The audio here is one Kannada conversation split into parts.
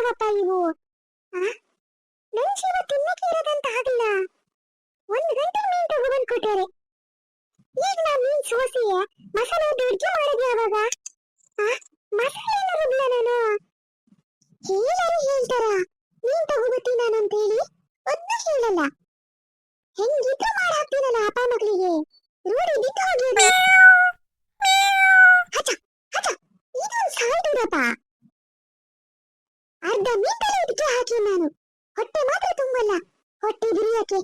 ಎಂತವಪ್ಪ ಇವು? ನನ್ ಜೀವ ತಿನ್ನಕ್ಕೆ ಇರೋದಂತ ಆಗಲ್ಲ. 1 ಗಂಟೆ ಮೀನ್ ತಗೊಬಂದ್ ಕೊಟ್ಟಾರೆ. ಈಗ ನಾ ಮೀನ್ ಸೋಸಿ ಮಸಾಲೆ ಅಡ್ಗೆ ಮಾಡಿದ್ವಿ ಯಾವಾಗ? ಮಸಾಲೆ ಏನು ರುಬ್ಲ ನಾನು? ಹೇಳರು ಹೇಳ್ತಾರ ಮೀನ್ ತಗೋಬತ್ತೀನಿ ನಾನು ಅಂತ ಹೇಳಿ, ಒದ್ದು ಹೇಳಲ್ಲ. ಹೆಂಗಿದ್ರು ಮಾಡಿ ಹಾಕ್ತೀನಲ್ಲ ಅಪ್ಪ ಮಕ್ಕಳಿಗೆ, ರೂಢಿ ಬಿದ್ದು ಹೋಗ್ಯದ. ಹಚ ಹಚ, ಇದೊಂದು ಸಾಯ್ತದಪ್ಪ. ಅರ್ಧ ಮೀನ್ ತಲೆ ಇದಕ್ಕೆ ಹಾಕಿ ನಾನು, ಹೊಟ್ಟೆ ಮಾತ್ರ ತುಂಬಲ್ಲ, ಹೊಟ್ಟೆ ಬಿರಿಯಕ್ಕೆ.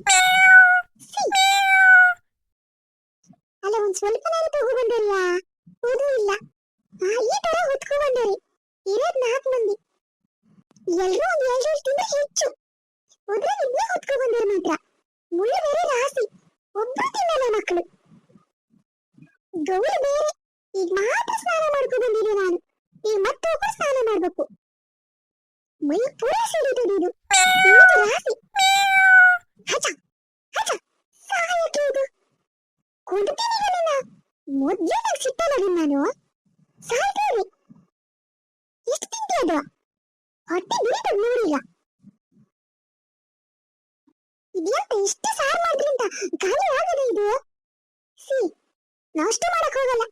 ಅಲ್ಲ, ಒಂದ್ ಸ್ವಲ್ಪ ನಾನು ತಗೊಬಂದರಿಯಾ? ಓದೂ ಇಲ್ಲ. ಈ ತರ ಹೊತ್ಕೊ ಬಂದರಿ. ಇರೋದ್ 4 ಮಂದಿ, ಎಲ್ರೂ ಒಂದ್ 2 ತಿಂದ್ರೆ ಹೆಚ್ಚು. ಹೋದ್ರೆ ಇದನ್ನೇ ಹೊತ್ಕೊ ಬಂದರಿ ಮಾತ್ರ. ಮುಳ್ಳು ಬೇರೆ ರಾಸಿ, ಒಬ್ರು ತಿನ್ನಲ್ಲ ಮಕ್ಕಳು. ಗೌರಿ ಬೇರೆ. ಈಗ ಮಾತ್ರ ಸ್ನಾನ ಮಾಡ್ಕೊ ಬಂದಿರಿ ನಾನು. ಈಗ ಮತ್ತೆ ಒಬ್ಬರು ಸ್ನಾನ ಮಾಡ್ಬೇಕು. ಮೈ ಪೂರ ಸಿಡಿತದೆ ಇದು. ಇವತ್ತು ರಾಸಿ. ಹಚ ಹಚ, ಸಾಯಕ್ಕೆ ಇದು. ಕೊಡ್ತೀನಿ ನನ್ನ ಮೊದ್ಲೇ ನಂಗೆ ಸಿಟ್ಟಲ್ಲ ನಾನು. ಸಾಯ್ತೇವೆ. ಎಷ್ಟು ತಿಂತಿ ಅದು? ಹೊಟ್ಟೆ ಬಿರಿತದ ನೋಡಿಲ್ಲ. ಇದ್ಯಾಂತ ಇಷ್ಟು ಸಾರು ಮಾಡಿದ್ರಿಂದ ಖಾಲಿ ಆಗದೆ ಇದು? ನಾಷ್ಟ ಮಾಡಕ್ ಹೋಗಲ್ಲ.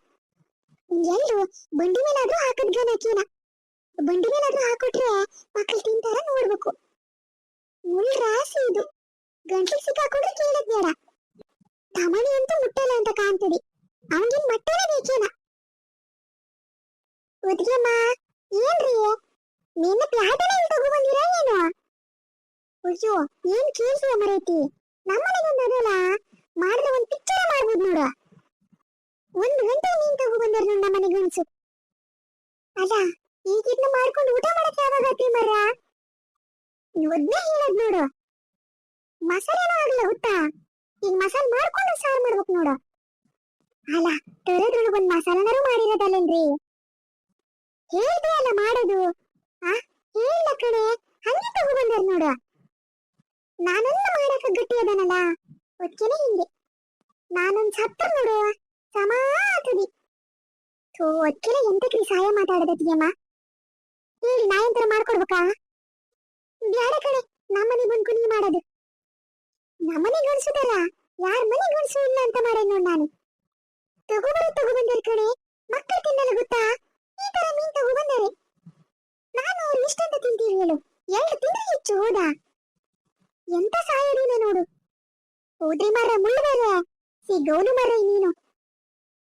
ಎಲ್ರು ಬಂಡಿ ಮೇಲಾದ್ರೂ ಹಾಕದ್ ಗಣಕೀನ. ಬಂಡಿ ಮೇಲಾದ್ರೂ ಹಾಕೊಟ್ರೆ ಮಕ್ಕಳು ತಿಂತಾರ ನೋಡ್ಬೇಕು. ಮುಳ್ಳು ರಾಸಿ ಇದು. ಗಂಟ್ಲಿಗೆ ಸಿಕ್ಕಾಕೊಂಡ್ರೆ ಕೇಳದ್ ಬೇಡ. ತಮಣಿ ಅಂತೂ ಮುಟ್ಟಲ್ಲ ಅಂತ ಕಾಣ್ತದೆ. ಅವನಿಗೆ ಮಟ್ಟನೇ ಬೇಕೇನ. ಉದ್ಯಮ್ಮ, ಏನ್ರಿ ನಿನ್ನ ಪ್ಲಾಟನ ಇಲ್ಲಿ ತಗೊಬಂದಿರಾ ಏನು? ಅಯ್ಯೋ, ಏನ್ ಕೇಳ್ತೀಯ ಮರೈತಿ? ನಮ್ಮನೆಗೊಂದು ಅದಲ್ಲ, ಮಾಡಿದ್ರೆ ಒಂದ್ ಪಿಕ್ಚರ್ ಮಾಡ್ಬೋದು ನೋಡು. 1 ಗಂಟೆ ನೀನ್ ತಗೊಬಂದಾರ ನೋಡ್ ನಮ್ಮನೆಗೆ ಅನ್ಸು. ಅಲ್ಲ, ಈಗ ಇದನ್ನ ಮಾಡ್ಕೊಂಡು ಊಟ ಮಾಡಕ್ಕೆ ಯಾವಾಗ ಆತಿ ಮರ? ಒದ್ನೇ ಹೇಳದ್ ನೋಡು. ಮಸಾಲೆನೂ ಆಗಲ್ಲ ಗೊತ್ತಾ? ಈಗ ಮಸಾಲೆ ಮಾಡ್ಕೊಂಡು ಸಾರು ಮಾಡ್ಬೇಕು ನೋಡು. ಅಲ್ಲ, ತರದ್ರೊಳಗೆ ಒಂದ್ ಮಸಾಲನಾರು ಮಾಡಿರೋದಲ್ಲೇನ್ರಿ? ಹೇಳ್ದೆ ಅಲ್ಲ ಮಾಡೋದು. ಹೇಳ ಕಣೆ, ಹಂಗೆ ತಗೊಬಂದಾರ ನೋಡು. ನಾನೆಲ್ಲ ಮಾಡಕ ಗಟ್ಟಿ ಅದನಲ್ಲ, ಒದ್ಕೆನೆ ಹಿಂಗೆ. ನಾನೊಂದ್ ಸತ್ತ ನೋಡು, ಸಮ ಆತದಿ. ಒದ್ಕೆನೆ ಎಂತಕ್ರಿ ಸಾಯ ಮಾತಾಡದತ್ತಿಯಮ್ಮ? ಹೇಳಿ, ನಾ ಎಂತರ ಮಾಡ್ಕೊಡ್ಬೇಕಾ? ಬ್ಯಾಡ ಕಣೆ, ನಮ್ಮನೆ ಬಂದ್ಕು ನೀ ಮಾಡೋದು. ನಮ್ಮನೆ ಗಣಸುದಲ್ಲ, ಯಾರ ಮನೆ ಗಣಸು ಇಲ್ಲ ಅಂತ ಮಾಡೇನ್ ನೋಡ್ ನಾನು. ತಗೊಬಂದಾರ ಕಣೆ, ಮಕ್ಕಳು ತಿನ್ನಲ್ಲ ಗೊತ್ತಾ? ಈ ತರ ಮೀನ್ ತಗೊಬಂದಾರೆ. ನಾನು ಅವ್ರು ಇಷ್ಟಂತ ತಿಂತೀವಿ ಹೇಳು? 2 ತಿಂದ್ರೆ ಹೆಚ್ಚು ಹೋದಾ? ಎಂತ ಸಾಯೋದಿನ ನೋಡು. ಹೋದ್ರಿ ಮರ ಮುಳ್ಳು ಬೇರೆ. ಸಿಗೋನು ಮರ ನೀನು.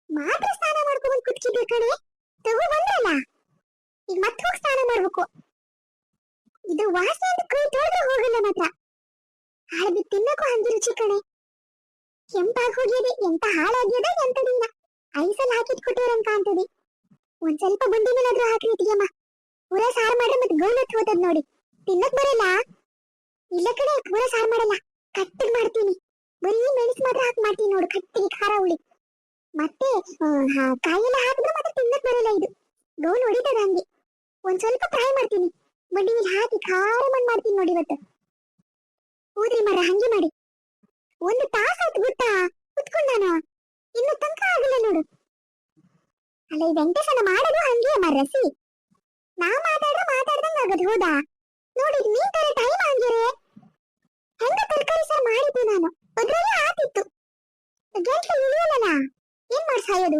ಮಾತ್ರ ಸ್ನಾನ ಮಾಡ್ಕೊಂಡ್ ಕುತ್ಕಿದ್ದೆ ಕಣೆ, ತಗೊಬಂದ್ರಲ್ಲ. ಈಗ ಮತ್ತೆ ಹೋಗಿ ಸ್ನಾನ ಮಾಡ್ಬೇಕು. ಇದು ವಾಸನೆ ಅಂತ ಕೈ ತೊಳೆದ್ರೆ ಹೋಗಲ್ಲ ಮಾತ್ರ. ಹಾಳದಿ ತಿನ್ನಕ್ಕೂ ಹಂಗೆ ರುಚಿ ಕಣೆ. ಕೆಂಪಾಗಿ ಹೋಗ್ಯದೆ, ಎಂತ ಹಾಳಾಗ್ಯದ ಎಂತದಿಲ್ಲ. ಐಸಲ್ಲಿ ಹಾಕಿಟ್ಕೊಟ್ಟಿರಂತ ಕಾಣ್ತದೆ. ಒಂದ್ ಸ್ವಲ್ಪ ಬಂಡಿ ಮೇಲಾದ್ರೂ ಹಾಕ್ರಿ ತಿಯಮ್ಮ. ಪೂರ ಸಾರು ಮಾಡ್ರೆ ಮತ್ತೆ ಗೌಲತ್ ಹೋತದ್ ನೋಡಿ. ತಿನ್ನಕ್ ಬರಲ್ಲ? ಇಲ್ಲ ಕಡೆ, ಪೂರ ಸಾರು ಮಾಡಲ್ಲ, ಕಟ್ಟಿಗೆ ಮಾಡ್ತೀನಿ. ಬರೀ ಮೆಣಸು ಮಾತ್ರ ಹಾಕಿ ಮಾಡ್ತೀನಿ ನೋಡು, ಕಟ್ಟಿಗೆ ಖಾರ ಹುಳಿ. ಮತ್ತೆ ಕಾಯೆಲ್ಲ ಹಾಕಿದ್ರೆ ಮತ್ತೆ ತಿನ್ನಕ್ ಬರಲ್ಲ ಇದು. ಗೌಲ್ ಹೊಡಿತದ ಹಂಗೆ. ಒಂದ್ ಸ್ವಲ್ಪ ಫ್ರೈ ಮಾಡ್ತೀನಿ, ಬಂಡಿ ಮೇಲೆ ಹಾಕಿ ಖಾರ ಮಣ್ಣು ಮಾಡ್ತೀನಿ ನೋಡಿ ಇವತ್ತು. ಹೋದ್ರಿ ಮರ, ಹಂಗೆ ಮಾಡಿ. 1 ತಾಸು ಆಯ್ತು ಗೊತ್ತಾ ಕುತ್ಕೊಂಡ್ ನಾನು. ಇನ್ನು ತನಕ ಆಗಲ್ಲ ನೋಡು. ಅಲ್ಲ, ಈ ವೆಂಕಟೇಶನ ಮಾಡೋದು ಹಂಗೆ ಮರಸಿ. ನಾ ಮಾತಾಡ್ದಂಗ ಆಗದ್ ಹೌದಾ? ನೋಡಿ, ನೀನ್ ತರ ಟೈಮ್ ಹಂಗಿರೆ ಹೆಂಗ ತರಕಾರಿ ಸಾರು ಮಾಡಿದ್ದೆ ನಾನು. ಅದ್ರಲ್ಲೇ ಆತಿತ್ತು. ಗಂಟ್ಲು ಇಳಿಯಲ್ಲ, ಏನ್ ಮಾಡ್ಸಾಯೋದು?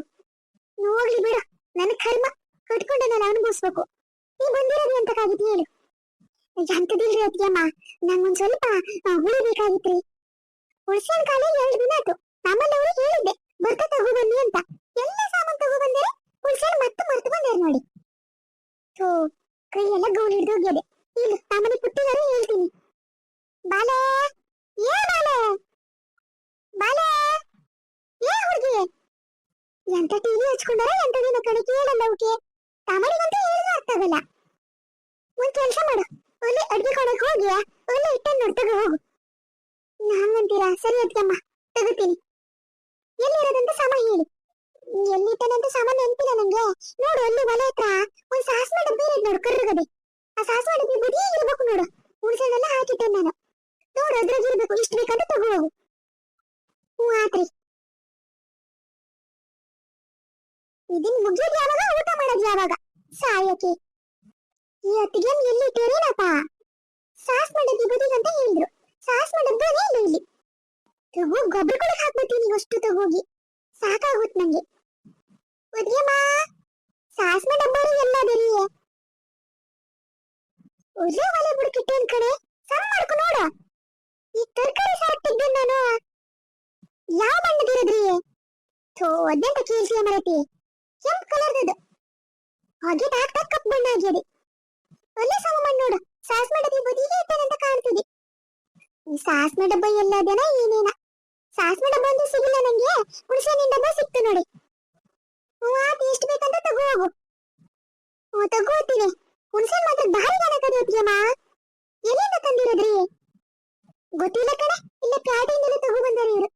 ಹೋಗ್ಲಿ ಬಿಡು, ನನ್ನ ಕರ್ಮ. ಕಟ್ಕೊಂಡೆ ನಾನು ಅನುಭವಿಸ್ಬೇಕು. ನೀ ಬಂದಿರೋದು ಎಂತಕ್ಕಾಗಿತ್ತು ಹೇಳು? ಎಂತದಿಲ್ರಿ ಅತ್ತಿಯಮ್ಮ, ನಂಗೊಂದ್ ಸ್ವಲ್ಪ ಹುಳಿ ಬೇಕಾಗಿತ್ರಿ. ಹುಳ್ಸಿನ ಕಾಲ 2 ದಿನ ಆಯ್ತು. ನಮ್ಮಲ್ಲವರು ಹೇಳಿದ್ದೆ ಬರ್ತಾ ತಗೊಬನ್ನಿ ಅಂತ. ಎಲ್ಲ ಸಾಮಾನು ತಗೊಬಂದರೆ ಹುಳ್ಸಿನ ಮತ್ತೆ ಮರ್ತು ಬಂದಾರ ನೋಡಿ. ಕೈ ಎಲ್ಲ ಗೌಲ್ ಹಿಡ್ದು ಹೋಗ್ಯದೆ. ಇಲ್ಲ, ನಮ್ಮನೆ ಪುಟ್ಟಿಗಾರು ಹೇಳ್ತೀನಿ. ಬಾಲೆ, ಏ ಬಾಲೆ, ಬಾಲೆ, ಏ ಹುಡುಗಿ, ಎಂತ ಟಿವಿ ಹಚ್ಕೊಂಡಾರ ಎಂತದಿನ ಕಡೆ ಕೇಳಲ್ಲ ಅವಕ್ಕೆ. ತಮಣಿಗಂತೂ ಹೇಳಿದ್ರೆ ಅರ್ಥ ಆಗಲ್ಲ. ಒಂದ್ ಕೆಲಸ ಮಾಡು, ಒಳ್ಳೆ ಅಡ್ಗೆ ಕೊಡಕ್ ಹೋಗಿ ಒಳ್ಳೆ ಇಟ್ಟನ್ನು ನೋಡ್ತಗ ಹೋಗು. ಹಂಗಂತೀರಾ? ಸರಿ ಅದ್ಕಮ್ಮ, ತಗೋತೀನಿ. ಎಲ್ಲಿರೋದಂತ ಸಮ ಹೇಳಿ. ಎಲ್ಲಿಟ್ಟನಂತ ಸಾಮಾನು ನೆನಪಿಲ್ಲ ನಂಗೆ. ನೋಡು, ಅಲ್ಲಿ ಒಲೆ ಹತ್ರ ಒಂದ್ ಸಾಸಿವೆ ಡಬ್ಬಿ ಇರೋದು ನೋಡು, ಕರ್ರಗದೆ. ಆ ಸಾಸಿವೆ ಡಬ್ಬಿ ಬುದಿ ಇರ್ಬೇಕು ನೋಡು. ಹುಣಸೆಹಣ್ಣೆಲ್ಲ ಹಾಕಿಟ್ಟೆ ನಾನು. ನೋಡು, ಅದ್ರಾಗ ಇರ್ಬೇಕು. ಇಷ್ಟು ಬೇಕಂತ ತಗೋ ಹೋಗು. ಆತ್ರಿ. ಇದನ್ ಮುಗಿಯೋದು ಯಾವಾಗ, ಊಟ ಮಾಡೋದು ಯಾವಾಗ? ಸಾಯಕ್ಕೆ ಈ ಹೊತ್ತಿಗೆ ಎಲ್ಲಿ ಇಟ್ಟಿರೇನಪ್ಪ? ಸಾಸ್ನ ಡಬ್ಬಿ ಬದಿಗಂತ ಹೇಳಿದ್ರು. ಸಾಸ್ನ ಡಬ್ಬನೇ ಇಲ್ಲ ಇಲ್ಲಿ. ತಗೋ ಗೊಬ್ಬರ ಕೂಡ ಹಾಕ್ಬಿಡ್ತೀನಿ ಅಷ್ಟು ತಗೋಗಿ. ಸಾಕಾಗುತ್ತೆ ನಂಗೆ. ಒದ್ಗೆಮ್ಮ ಸಾಸ್ನ ಡಬ್ಬರು ಎಲ್ಲದರಿ? ಒಳ್ಳೆ ಒಲೆ ಬುಡಕಿಟ್ಟೇನ್ ಕಡೆ ಸಣ್ಣ ಮಾಡ್ಕೊ ನೋಡ. ಈ ತರಕಾರಿ ಸಾರ್ ತೆಗ್ದೆ ನಾನು. ಯಾವ ಬಣ್ಣದಿರದ್ರಿ? ಥೋ ಅದಂತ ಕೇಳ್ಸಿಯ ಮರತಿ. ಕೆಂಪು ಕಲರ್ದದು. ಹಾಗೆ ತಾಕ್ ಕಪ್ಪು ಬಣ್ಣ ಆಗ್ಯದೆ. ಒಳ್ಳೆ ಸಮ ಮಾಡಿ ನೋಡು. ಸಾಸ್ನ ಡಬ್ಬಿ ಬದಿಗೆ ಇಟ್ಟದಂತ ಕಾಣ್ತಿದೆ. ಈ ಸಾಸ್ನ ಡಬ್ಬ ಎಲ್ಲದನ ಏನೇನ? ಸಾಸ್ನ ಡಬ್ಬ ಅಂತೂ ಸಿಗಿಲ್ಲ ನಂಗೆ. ಹುಣಸೆಹಣ್ಣಿನ ಡಬ್ಬ ಸಿಕ್ತು ನೋಡಿ. ಆತ ಎಷ್ಟು ಬೇಕಂತ ತಗೋ ಹೋಗು. ತಗೋತೀನಿ. ಹುಣಸೆಹಣ್ಣು ಮಾತ್ರ ಭಾರಿ ಗಣಕದ ಹೊತ್ತಿಗೆಮ್ಮ. ಎಲ್ಲಿಂದ ತಂದಿರೋದ್ರಿ? ಗೊತ್ತಿಲ್ಲ ಕಣೆ. ಇಲ್ಲ ಪ್ಯಾಟಿಂದಲೇ ತಗೋ ಬಂದಾರೆ ಇವರು.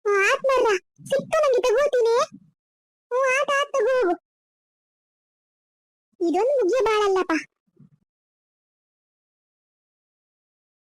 ಆತ್ ಮರ್ರ ಸಿಕ್ತು ನಂಗೆ ತಗೋತೀನಿ. ಆತ ತಗೋ ಹೋಗು. ಇದೊಂದು ಮುಗಿಯ ಬಾಳಲ್ಲಪ್ಪ.